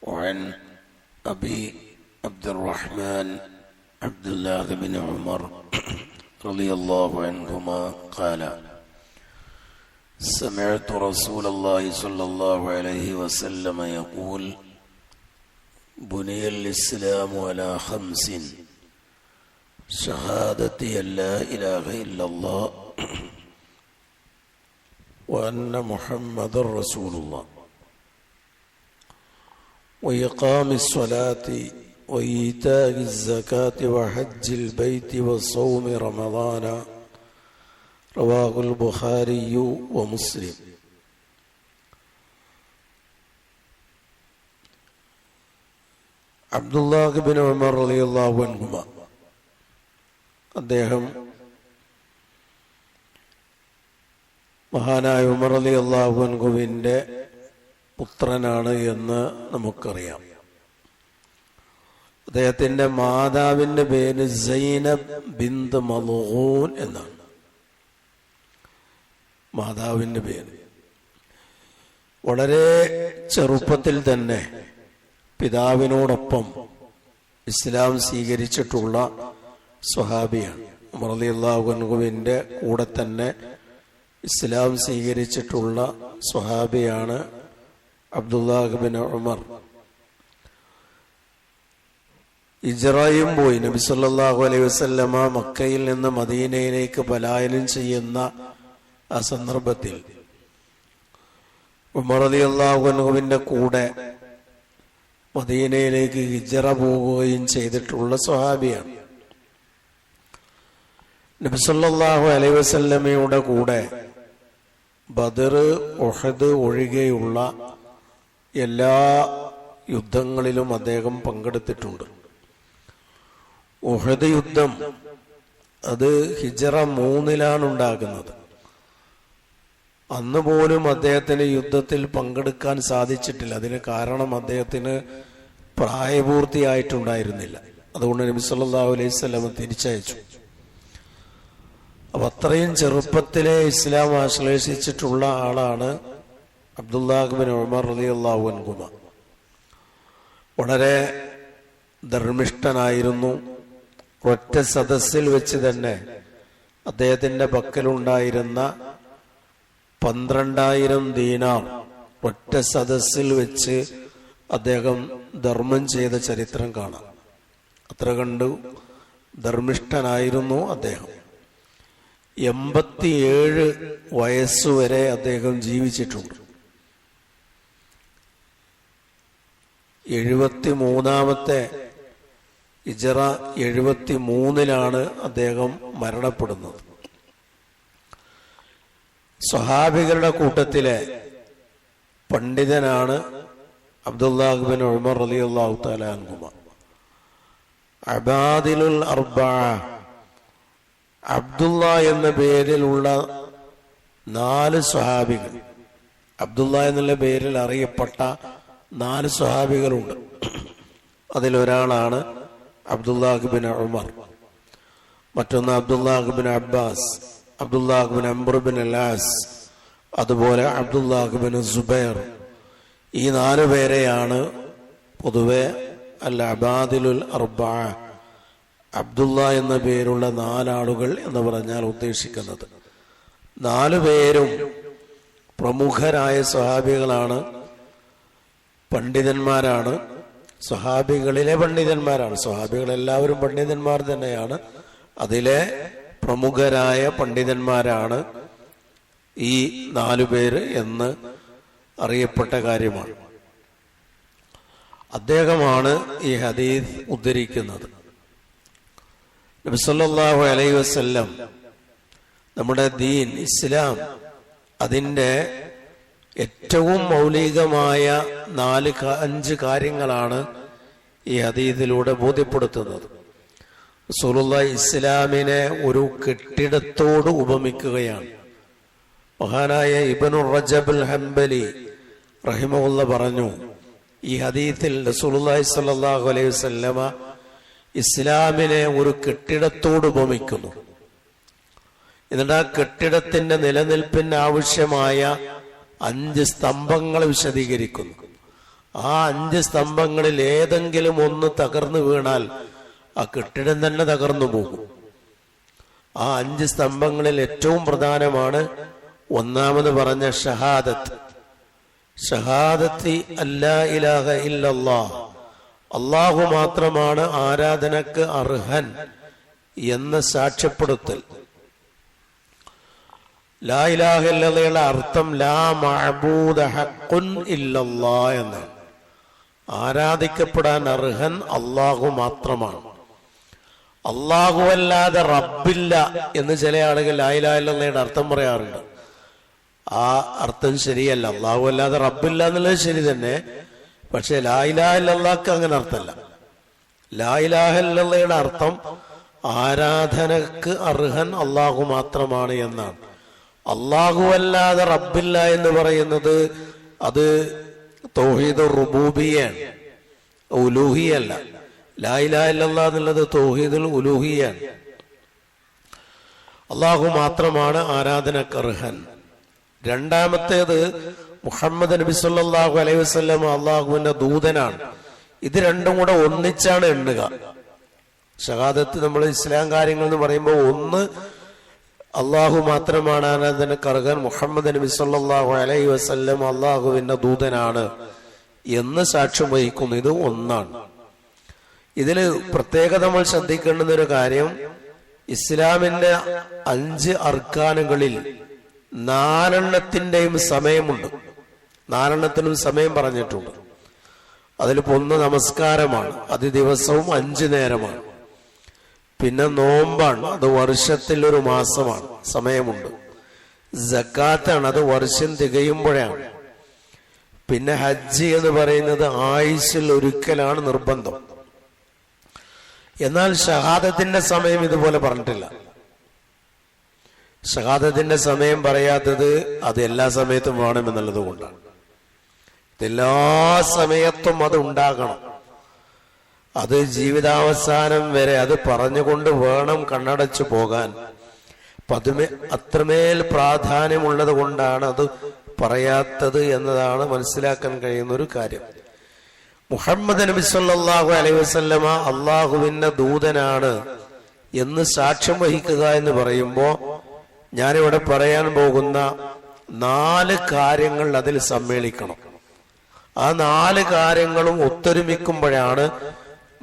وعن أبي عبد الرحمن عبد الله بن عمر رضي الله عنهما قال: سمعت رسول الله صلى الله عليه وسلم يقول: بني الإسلام على 5: شهادة أن لا إله إلا الله وأن محمد رسول الله وإقام الصلاة وإيتاء الزكاة وحج البيت وصوم رمضان. رواه البخاري ومسلم. Abdullah bin Umar റളിയല്ലാഹു അൻഹുമ അദ്ദേഹം മഹാനായ ഉമർ റളിയല്ലാഹു അൻഹുവിന്റെ പുത്രനാണ് എന്ന് നമുക്കറിയാം. അദ്ദേഹത്തിന്റെ മാതാവിന്റെ പേര് സൈനബ് ബിന്ത് മൽഊൻ എന്നാണ്. മാതാവിന്റെ പേര്. വളരെ ചെറുപ്പത്തിൽ തന്നെ പിതാവിനോടൊപ്പം ഇസ്ലാം സ്വീകരിച്ചിട്ടുള്ള സ്വഹാബിയാണ്. ഉമർ റളിയല്ലാഹു അൻഹുവിന്റെ കൂടെ തന്നെ ഇസ്ലാം സ്വീകരിച്ചിട്ടുള്ള സ്വഹാബിയാണ് അബ്ദുല്ലാഹ് ബിൻ ഉമർ. ഇജ്റയും പോയി നബി സല്ലല്ലാഹു അലൈഹി വസല്ലമ മക്കയിൽ നിന്ന് മദീനയിലേക്ക് പലായനം ചെയ്യുന്ന ആ സന്ദർഭത്തിൽ ഉമർ റളിയല്ലാഹു അൻഹുവിന്റെ കൂടെ മദീനയിലേക്ക് ഹിജ്റ പോവുകയും ചെയ്തിട്ടുള്ള സ്വഹാബിയാണ്. നബി സല്ലല്ലാഹു അലൈഹി വസല്ലമയുടെ കൂടെ ബദർ, ഉഹദ് ഒഴികെയുള്ള എല്ലാ യുദ്ധങ്ങളിലും അദ്ദേഹം പങ്കെടുത്തിട്ടുണ്ട്. ഉഹദ് യുദ്ധം അത് ഹിജ്റ 3 ഉണ്ടാകുന്നത്. അന്ന് പോലും അദ്ദേഹത്തിന് യുദ്ധത്തിൽ പങ്കെടുക്കാൻ സാധിച്ചിട്ടില്ല. അതിന് കാരണം അദ്ദേഹത്തിന് പ്രായപൂർത്തിയായിട്ടുണ്ടായിരുന്നില്ല. അതുകൊണ്ട് നബി സല്ലല്ലാഹു അലൈഹി വസല്ലം തിരിച്ചയച്ചു. അപ്പൊ അത്രയും ചെറുപ്പത്തിലെ ഇസ്ലാം ആശ്ലേഷിച്ചിട്ടുള്ള ആളാണ് അബ്ദുല്ലാഹ് ബിൻ ഉമർ റളിയല്ലാഹു അൻഹുമ. വളരെ ധർമ്മിഷ്ഠനായിരുന്നു. ഒറ്റ സദസ്സിൽ വെച്ച് തന്നെ അദ്ദേഹത്തിന്റെ പക്കലുണ്ടായിരുന്ന 12,000 ദീനാർ ഒറ്റ സദസ്സിൽ വെച്ച് അദ്ദേഹം ധർമ്മം ചെയ്ത ചരിത്രം കാണാം. അത്ര കണ്ടു ധർമ്മിഷ്ഠനായിരുന്നു അദ്ദേഹം. 87 വയസ്സുവരെ അദ്ദേഹം ജീവിച്ചിട്ടുണ്ട്. 73-ാമത്തെ ഹിജ്റ 73-ലാണ് അദ്ദേഹം മരണപ്പെടുന്നത്. സ്വഹാബികളുടെ കൂട്ടത്തിലെ പണ്ഡിതനാണ് അബ്ദുല്ലാഹ് ബിൻ ഉമർ റളിയല്ലാഹു തആല അൻഹുമ. അബാദിലുൽ അർബഅ, അബ്ദുല്ല എന്ന പേരിലുള്ള 4 സ്വഹാബികൾ, അബ്ദുല്ല എന്നുള്ള പേരിൽ അറിയപ്പെട്ട 4 സ്വഹാബികളുണ്ട്. അതിലൊരാളാണ് അബ്ദുല്ലാഹ് ബിൻ ഉമർ. മറ്റൊന്ന് Abdullah bin Abbas, Abdullah bin Amr bin al-As, അതുപോലെ അബ്ദുല്ലാഹ് ബിൻ സുബൈർ. ഈ 4 പേരെയാണ് പൊതുവെ അൽ അബാദിലുൽ അർബഅ, അബ്ദുല്ല എന്ന പേരുള്ള 4 ആളുകൾ എന്ന് പറഞ്ഞാൽ ഉദ്ദേശിക്കുന്നത്. 4 പേരും പ്രമുഖരായ സ്വഹാബികളാണ്, പണ്ഡിതന്മാരാണ്, സ്വഹാബികളിലെ പണ്ഡിതന്മാരാണ്. സ്വഹാബികളെല്ലാവരും പണ്ഡിതന്മാർ തന്നെയാണ്. അതിലെ പ്രമുഖരായ പണ്ഡിതന്മാരാണ് ഈ 4 പേര് എന്ന് അറിയപ്പെട്ട കാര്യമാണ്. അദ്ദേഹമാണ് ഈ ഹദീസ് ഉദ്ധരിക്കുന്നത്. നബി സല്ലല്ലാഹു അലൈഹി വസല്ലം നമ്മുടെ ദീൻ ഇസ്ലാം അതിൻ്റെ ഏറ്റവും മൗലികമായ 5 കാര്യങ്ങളാണ് ഈ ഹദീസിലൂടെ ബോധ്യപ്പെടുത്തുന്നത്. റസൂലുള്ളാഹി ഇസ്ലാമിനെ ഒരു കെട്ടിടത്തോട് ഉപമിക്കുകയാണ്. മഹാനായ ഇബ്നു റജബുൽ ഹംബലി റഹിമഹുല്ലാഹ് പറഞ്ഞു, ഈ ഹദീസിൽ റസൂലുള്ളാഹി സ്വല്ലല്ലാഹു അലൈഹി വസല്ലമ ഇസ്ലാമിനെ ഒരു കെട്ടിടത്തോട് ഉപമിക്കുന്നു. എന്നിട്ട് ആ കെട്ടിടത്തിന്റെ നിലനിൽപ്പിന് ആവശ്യമായ 5 സ്തംഭങ്ങൾ വിശദീകരിക്കുന്നു. ആ 5 സ്തംഭങ്ങളിൽ ഏതെങ്കിലും ഒന്ന് തകർന്നു വീണാൽ ആ കെട്ടിടം തന്നെ തകർന്നു പോകും. ആ 5 സ്തംഭങ്ങളിൽ ഏറ്റവും പ്രധാനമാണ് ഒന്നാമത് പറഞ്ഞ ഷഹാദത്ത്. ഷഹാദത്തി അല്ലാ ഇലാഹ ഇല്ലല്ലാഹ്, അല്ലാഹു മാത്രമാണ് ആരാധനക്ക് അർഹൻ എന്ന സാക്ഷ്യപ്പെടുത്തൽ. ലാ ഇലാഹ ഇല്ലല്ലയുടെ അർത്ഥം ലാ മഅബൂദ ഹഖ്ഖുൻ ഇല്ലല്ലാഹ് എന്നാണ്. ആരാധിക്കപ്പെടാൻ അർഹൻ അല്ലാഹു മാത്രമാണ്. അല്ലാഹു അല്ലാതെ റബ്ബില്ല എന്ന് ചില ആളുകൾ ലാ ഇലാഹ ഇല്ലല്ലയുടെ അർത്ഥം പറയാറുണ്ട്. ആ അർത്ഥം ശരിയല്ല. അല്ലാഹു അല്ലാതെ റബ്ബില്ല എന്നുള്ളത് ശരി തന്നെ, പക്ഷെ ലാ ഇലാഹ ഇല്ലല്ലാഹ്ക്ക് അങ്ങനെ അർത്ഥമല്ല. ലാ ഇലാഹ ഇല്ലല്ലയുടെ അർത്ഥം ആരാധനക്ക് അർഹൻ അല്ലാഹു മാത്രമാണ് എന്നാണ്. അല്ലാഹു അല്ലാതെ റബ്ബില്ല എന്ന് പറയുന്നത് അത് തൗഹീദ് റുബൂബിയ്യാണ്, ഉലൂഹിയല്ല. ലാ ഇലാഹ ഇല്ലല്ലാഹ് എന്നുള്ളത് തൗഹീദുൽ ഉലൂഹിയാണ്. അല്ലാഹു മാത്രമാണ് ആരാധനക്ക് അർഹൻ. രണ്ടാമത്തേത് മുഹമ്മദ് നബി സല്ലല്ലാഹു അലൈഹി വസല്ലം അള്ളാഹുവിന്റെ ദൂതനാണ്. ഇത് രണ്ടും കൂടെ ഒന്നിച്ചാണ് എണ്ണുക. ഷഹാദത്ത് നമ്മൾ ഇസ്ലാം കാര്യങ്ങൾ എന്ന് പറയുമ്പോൾ ഒന്ന് അള്ളാഹു മാത്രമാണ് ആരാധനക്ക് അർഹൻ, മുഹമ്മദ് നബി സല്ലല്ലാഹു അലൈഹി വസല്ലം അള്ളാഹുവിന്റെ ദൂതനാണ് എന്ന് സാക്ഷ്യം വഹിക്കുന്നു. ഇത് ഒന്നാണ്. ഇതില് പ്രത്യേകത നമ്മൾ ശ്രദ്ധിക്കേണ്ടുന്ന ഒരു കാര്യം, ഇസ്ലാമിന്റെ 5 അർക്കാനുകളിൽ 4 സമയമുണ്ട്. 4 സമയം പറഞ്ഞിട്ടുണ്ട്. അതിലിപ്പോ ഒന്ന് നമസ്കാരമാണ്, അത് ദിവസവും 5 നേരമാണ്. പിന്നെ നോമ്പാണ്, അത് വർഷത്തിൽ ഒരു മാസമാണ്, സമയമുണ്ട്. സക്കാത്താണ്, അത് വർഷം തികയുമ്പോഴാണ്. പിന്നെ ഹജ്ജ് എന്ന് പറയുന്നത് ആയുസ്സിൽ ഒരിക്കലാണ് നിർബന്ധം. എന്നാൽ ഷഹാദത്തിന്റെ സമയം ഇതുപോലെ പറഞ്ഞിട്ടില്ല. ഷഹാദത്തിന്റെ സമയം പറയാത്തത് അത് എല്ലാ സമയത്തും വേണമെന്നുള്ളത് കൊണ്ടാണ്. എല്ലാ സമയത്തും അത് ഉണ്ടാകണം. അത് ജീവിതാവസാനം വരെ അത് പറഞ്ഞുകൊണ്ട് വേണം കണ്ണടച്ചു പോകാൻ. അത്രമേൽ പ്രാധാന്യമുള്ളത് കൊണ്ടാണ് അത് പറയാത്തത് എന്നതാണ് മനസ്സിലാക്കാൻ കഴിയുന്ന ഒരു കാര്യം. മുഹമ്മദ് നബി സല്ലല്ലാഹു അലൈഹി വസല്ലമ അള്ളാഹുവിന്റെ ദൂതനാണ് എന്ന് സാക്ഷ്യം വഹിക്കുക എന്ന് പറയുമ്പോൾ ഞാനിവിടെ പറയാൻ പോകുന്ന 4 കാര്യങ്ങൾ അതിൽ സമ്മേളിക്കണം. ആ 4 കാര്യങ്ങളും ഒത്തൊരുമിക്കുമ്പോഴാണ്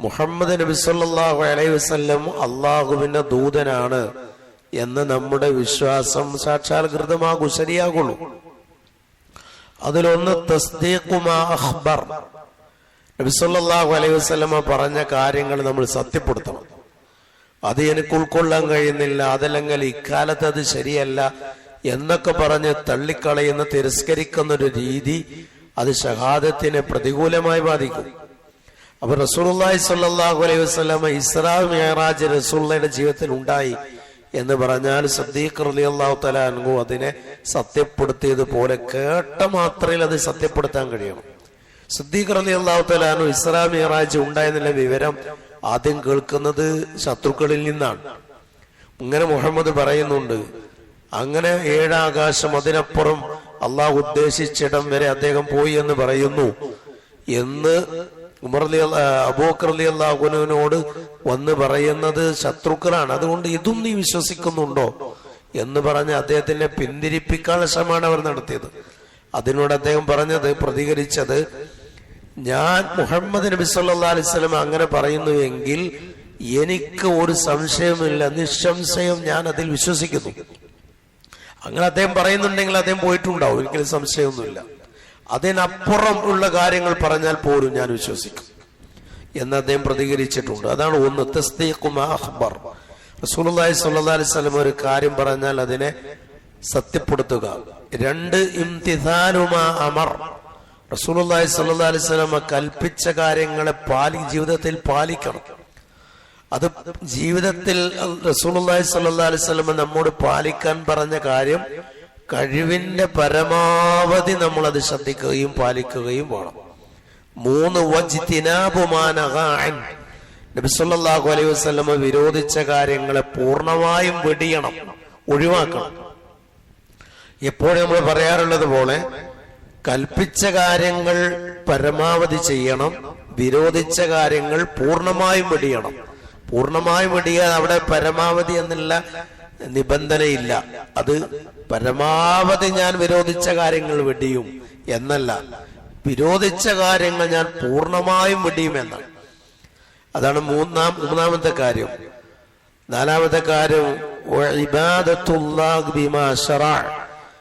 മുഹമ്മദ് നബി സല്ലല്ലാഹു അലൈഹി വസല്ലം അള്ളാഹുവിന്റെ ദൂതനാണ് എന്ന് നമ്മുടെ വിശ്വാസം സാക്ഷാത്കൃതമാകൂ, ശരിയാകുള്ളൂ. അതിലൊന്ന് തസ്ദീഖു മാ അഖ്ബർ. നബി സല്ലല്ലാഹു അലൈഹി വസല്ലമ പറഞ്ഞ കാര്യങ്ങൾ നമ്മൾ സത്യപ്പെടുത്തണം. അത് എനിക്ക് ഉൾക്കൊള്ളാൻ കഴിയുന്നില്ല, അതല്ലെങ്കിൽ ഇക്കാലത്ത് അത് ശരിയല്ല എന്നൊക്കെ പറഞ്ഞ് തള്ളിക്കളയുന്ന, തിരസ്കരിക്കുന്ന ഒരു രീതി അത് ഷഹാദത്തിനെ പ്രതികൂലമായി ബാധിക്കും. അപ്പൊ റസൂലുള്ളാഹി സ്വല്ലല്ലാഹു അലൈഹി വസല്ലമ ഇസ്രാ മിഅ്റാജ് റസൂലുള്ളാഹിയുടെ ജീവിതത്തിൽ ഉണ്ടായി എന്ന് പറഞ്ഞാൽ സിദ്ദീഖ് റളിയല്ലാഹു തആല അൻഹു അതിനെ സത്യപ്പെടുത്തിയതുപോലെ കേട്ട മാത്രയിൽ അത് സത്യപ്പെടുത്താൻ കഴിയണം. സിദ്ദീഖ് റളിയല്ലാഹു തആല അൻഹു ഇസ്രാ മിഅ്റാജ് ഉണ്ടായെന്നുള്ള വിവരം ആദ്യം കേൾക്കുന്നത് ശത്രുക്കളിൽ നിന്നാണ്. ഇങ്ങനെ മുഹമ്മദ് പറയുന്നുണ്ട്, അങ്ങനെ 7 ആകാശം അതിനപ്പുറം അള്ളാഹു ഉദ്ദേശിച്ചിടം വരെ അദ്ദേഹം പോയി എന്ന് പറയുന്നു എന്ന് അബൂബക്കർ റളിയല്ലാഹു അൻഹുവിനോട് വന്ന് പറയുന്നത് ശത്രുക്കളാണ്. അതുകൊണ്ട് ഇതും നീ വിശ്വസിക്കുന്നുണ്ടോ എന്ന് പറഞ്ഞ് അദ്ദേഹത്തിനെ പിന്തിരിപ്പിക്കാനുള്ള ശ്രമമാണ് അവർ നടത്തിയത്. അതിനോട് അദ്ദേഹം പ്രതികരിച്ചത്, ഞാൻ മുഹമ്മദ് നബി സല്ലല്ലാഹു അലൈഹി വസല്ലം അങ്ങനെ പറയുന്നു എങ്കിൽ എനിക്ക് ഒരു സംശയമില്ല, നിസ്സംശയം ഞാൻ അതിൽ വിശ്വസിക്കുന്നു. അങ്ങനെ അദ്ദേഹം പറയുന്നുണ്ടെങ്കിൽ അദ്ദേഹം പോയിട്ടുണ്ടാവും, ഒരിക്കലും സംശയമൊന്നുമില്ല. അതിനപ്പുറം ഉള്ള കാര്യങ്ങൾ പറഞ്ഞാൽ പോലും ഞാൻ വിശ്വസിക്കും എന്ന് അദ്ദേഹം പ്രതികരിച്ചിട്ടുണ്ട്. അതാണ് ഒന്ന്, തസ്ദീഖു മാ അഖ്ബർ. റസൂലുള്ളാഹി സ്വല്ലല്ലാഹു അലൈഹി വസല്ലം ഒരു കാര്യം പറഞ്ഞാൽ അതിനെ സത്യപ്പെടുത്തുക. 2, ഇംതിസാലു മാ അമർ. റസൂലുള്ളാഹി സ്വല്ലല്ലാഹു അലൈഹി വസല്ലം കൽപ്പിച്ച കാര്യങ്ങളെ ജീവിതത്തിൽ പാലിക്കണം. അത് ജീവിതത്തിൽ റസൂലുള്ളാഹി സ്വല്ലല്ലാഹു അലൈഹി വസല്ലം നമ്മോട് പാലിക്കാൻ പറഞ്ഞ കാര്യം കഴിവിന്റെ പരമാവധി നമ്മൾ അത് ശ്രദ്ധിക്കുകയും പാലിക്കുകയും വേണം. 3, വജ്തിനാബു മാ നഹാ അൻ. നബി സല്ലല്ലാഹു അലൈഹി വസല്ലം വിരോധിച്ച കാര്യങ്ങളെ പൂർണ്ണമായും വെടിയണം, ഒഴിവാക്കണം. എപ്പോഴും നമ്മൾ പറയാറുള്ളത് പോലെ കൽപ്പിച്ച കാര്യങ്ങൾ പരമാവധി ചെയ്യണം, വിരോധിച്ച കാര്യങ്ങൾ പൂർണ്ണമായും വെടിയണം. പൂർണ്ണമായും വെടിയാൻ അവിടെ പരമാവധി എന്നുള്ള നിബന്ധനയില്ല. അത് പരമാവധി ഞാൻ വിരോധിച്ച കാര്യങ്ങൾ വെടിയും എന്നല്ല, വിരോധിച്ച കാര്യങ്ങൾ ഞാൻ പൂർണ്ണമായും വെടിയുമെന്നാണ്. അതാണ് മൂന്നാമത്തെ കാര്യം. നാലാമത്തെ കാര്യം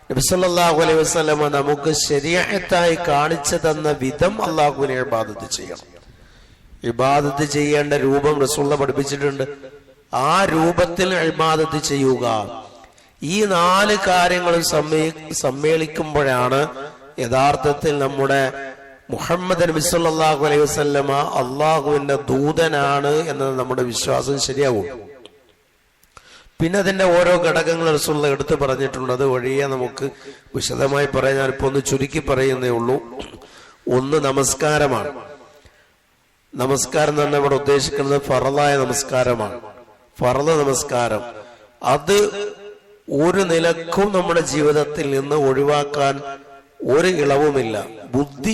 നബി സല്ലല്ലാഹു അലൈഹി വസല്ലം നമുക്ക് ശരീഅത്തായി കാണിച്ചു തന്ന വിധം അള്ളാഹുവിനെ ഇബാദത്ത് ചെയ്യണം. ഇബാദത്ത് ചെയ്യേണ്ട രൂപം റസൂലുള്ളാഹി പഠിപ്പിച്ചിട്ടുണ്ട്. ആ രൂപത്തിൽ ഇബാദത്ത് ചെയ്യുക. ഈ 4 കാര്യങ്ങളും സമ്മേളിക്കുമ്പോഴാണ് യഥാർത്ഥത്തിൽ നമ്മുടെ മുഹമ്മദ് നബി സല്ലല്ലാഹു അലൈഹി വസല്ലമ അള്ളാഹുവിന്റെ ദൂതനാണ് എന്നത് നമ്മുടെ വിശ്വാസം ശരിയാവും. പിന്നെ അതിന്റെ ഓരോ ഘടകങ്ങൾ റസൂലുള്ളാഹി എടുത്തു പറഞ്ഞിട്ടുണ്ട്. അത് വഴിയെ നമുക്ക് വിശദമായി പറയാൻ ഞാനിപ്പോ ഒന്ന് ചുരുക്കി പറയുന്നേ ഉള്ളൂ. ഒന്ന് നമസ്കാരമാണ്. നമസ്കാരം എന്ന് പറഞ്ഞാൽ ഇവിടെ ഉദ്ദേശിക്കുന്നത് ഫറളായ നമസ്കാരമാണ്. ഫറള് നമസ്കാരം അത് ഒരു നിലക്കും നമ്മുടെ ജീവിതത്തിൽ നിന്ന് ഒഴിവാക്കാൻ ഒരു ഇളവുമില്ല. ബുദ്ധി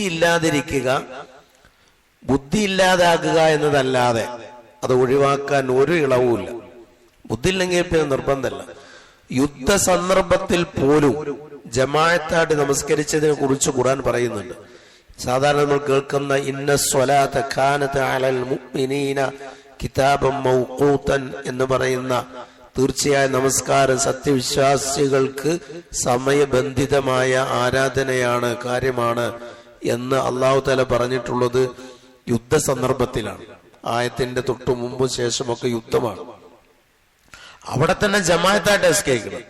ഇല്ലാതാകുക എന്നതല്ലാതെ അത് ഒഴിവാക്കാൻ ഒരു ഇളവുമില്ല. ബുദ്ധി ഇല്ലെങ്കിൽ പിന്നെ നിർബന്ധമല്ല. യുദ്ധ സന്ദർഭത്തിൽ പോലും ജമാഅത്തായിട്ട് നമസ്കരിച്ചതിനെ കുറിച്ച് ഖുർആൻ പറയുന്നുണ്ട്. സാധാരണ നമ്മൾ കേൾക്കുന്ന ഇന്ന സ്വലാത്ത കാനത അലൽ മുഅ്മിനീന കിതാബൻ മൗഖൂതൻ എന്ന് പറയുന്ന തീർച്ചയായും നമസ്കാരം സത്യവിശ്വാസികൾക്ക് സമയബന്ധിതമായ ആരാധനയാണ്, കാര്യമാണ് എന്ന് അല്ലാഹു തആല പറഞ്ഞിട്ടുള്ളത് യുദ്ധ സന്ദർഭത്തിലാണ്. ആയത്തിന്റെ തൊട്ടു മുമ്പും ശേഷമൊക്കെ യുദ്ധമാണ്. അവിടെ തന്നെ ജമാഅത്തായിട്ട് നിസ്കരിക്കണം.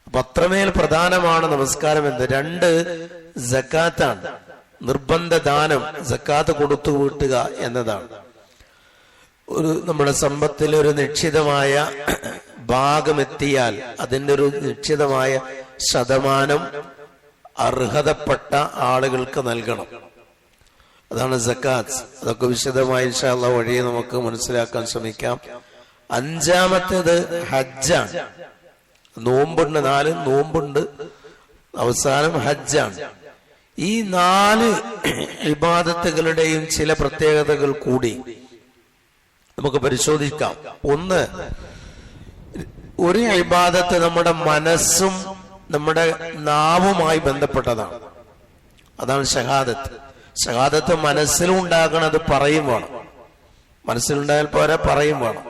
അപ്പൊ അത്രമേൽ പ്രധാനമാണ് നമസ്കാരം എന്ന്. 2 സക്കാത്താണ്, നിർബന്ധ ദാനം, സക്കാത്ത് കൊടുത്തു വീട്ടുക എന്നതാണ്. നമ്മുടെ സമ്പത്തിൽ ഒരു നിശ്ചിതമായ ഭാഗമെത്തിയാൽ അതിൻ്റെ ഒരു നിശ്ചിതമായ ശതമാനം അർഹതപ്പെട്ട ആളുകൾക്ക് നൽകണം. അതാണ് സക്കാത്ത്. അതൊക്കെ വിശദമായി ഇൻഷാ അല്ലാഹ് വഴിയെ നമുക്ക് മനസ്സിലാക്കാൻ ശ്രമിക്കാം. 5-മത്തേത് ഹജ്ജാണ്. നോമ്പുണ്ട്, 4 നോമ്പുണ്ട്, അവസാനം ഹജ്ജാണ്. ഈ 4 ഇബാദത്തുകളുടെയും ചില പ്രത്യേകതകൾ കൂടി നമുക്ക് പരിശോധിക്കാം. ഒന്ന്, ഒരു ഇബാദത്ത് നമ്മുടെ മനസ്സും നമ്മുടെ നാവുമായി ബന്ധപ്പെട്ടതാണ്. അതാണ് ഷഹാദത്ത്. ഷഹാദത്ത് മനസ്സിലും ഉണ്ടാകണം, അത് പറയും വേണം. മനസ്സിലുണ്ടായാൽ പോരാ, പറയും വേണം.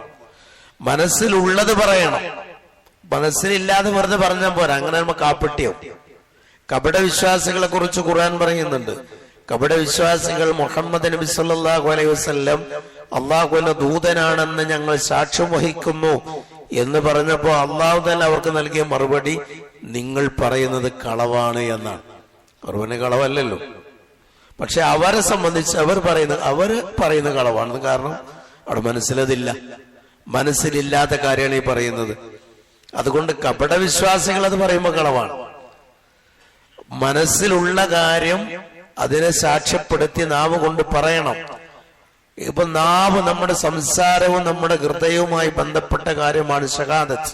മനസ്സിലുള്ളത് പറയണം, മനസ്സിലില്ലാതെ വെറുതെ പറഞ്ഞാൽ പോരാ. അങ്ങനെ നമ്മൾ കാപ്പട്ടിയാവും. കപട വിശ്വാസികളെ കുറിച്ച് ഖുർആൻ പറയുന്നുണ്ട്. കപട വിശ്വാസികൾ മുഹമ്മദ് നബി സല്ലല്ലാഹു അലൈഹി വസല്ലം അള്ളാഹുവിന്റെ ദൂതനാണെന്ന് ഞങ്ങൾ സാക്ഷ്യം വഹിക്കുന്നു എന്ന് പറഞ്ഞപ്പോ അള്ളാഹു തന്നെ അവർക്ക് നൽകിയ മറുപടി നിങ്ങൾ പറയുന്നത് കളവാണ് എന്നാണ്. മറുപടി കളവല്ലല്ലോ, പക്ഷെ അവരെ സംബന്ധിച്ച് അവർ പറയുന്ന കളവാണ്. കാരണം അവിടെ മനസ്സിലതില്ല, മനസ്സിലില്ലാത്ത കാര്യമാണ് ഈ പറയുന്നത്. അതുകൊണ്ട് കപട വിശ്വാസികൾ അത് പറയുമ്പോൾ കളവാണ്. മനസ്സിലുള്ള കാര്യം അതിനെ സാക്ഷ്യപ്പെടുത്തി നാവ് കൊണ്ട് പറയണം. ഇപ്പൊ നാവ് നമ്മുടെ സംസാരവും നമ്മുടെ ഹൃദയവുമായി ബന്ധപ്പെട്ട കാര്യമാണ് ഷഹാദത്ത്.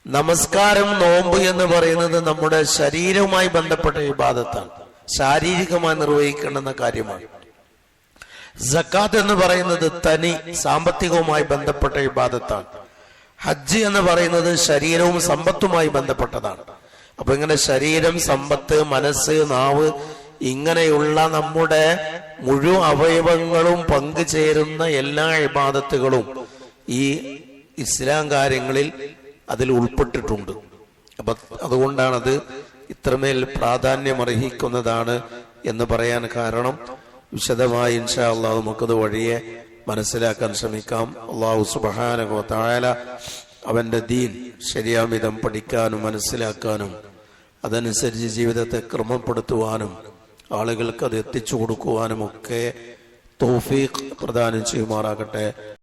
നമസ്കാരം, നോമ്പ് എന്ന് പറയുന്നത് നമ്മുടെ ശരീരവുമായി ബന്ധപ്പെട്ട ഇബാദത്താണ്, ശാരീരികമായി നിർവഹിക്കേണ്ടുന്ന കാര്യമാണ്. സക്കാത്ത് എന്ന് പറയുന്നത് തനി സാമ്പത്തികവുമായി ബന്ധപ്പെട്ട ഇബാദത്താണ്. ഹജ്ജ് എന്ന് പറയുന്നത് ശരീരവും സമ്പത്തുമായി ബന്ധപ്പെട്ടതാണ്. അപ്പൊ ഇങ്ങനെ ശരീരം, സമ്പത്ത്, മനസ്സ്, നാവ്, ഇങ്ങനെയുള്ള നമ്മുടെ മുഴുവൻ അവയവങ്ങളും പങ്കുചേരുന്ന എല്ലാ ഇബാദത്തുകളും ഈ ഇസ്ലാം കാര്യങ്ങളിൽ അതിൽ ഉൾപ്പെട്ടിട്ടുണ്ട്. അപ്പൊ അതുകൊണ്ടാണത് ഇത്രമേൽ പ്രാധാന്യം അർഹിക്കുന്നതാണ് എന്ന് പറയാൻ കാരണം. വിശദമായി ഇൻഷാ അല്ലാഹ് നമുക്കത് വഴിയെ മനസ്സിലാക്കാൻ ശ്രമിക്കാം. അല്ലാഹു സുബ്ഹാനഹു വ തആല അവന്റെ ദീൻ ശരിയാമിതം പഠിക്കാനും മനസ്സിലാക്കാനും അതനുസരിച്ച് ജീവിതത്തെ ക്രമപ്പെടുത്തുവാനും ആളുകൾക്ക് അത് എത്തിച്ചു കൊടുക്കുവാനും ഒക്കെ തൗഫീഖ് പ്രദാനം ചെയ്യുമാറാകട്ടെ.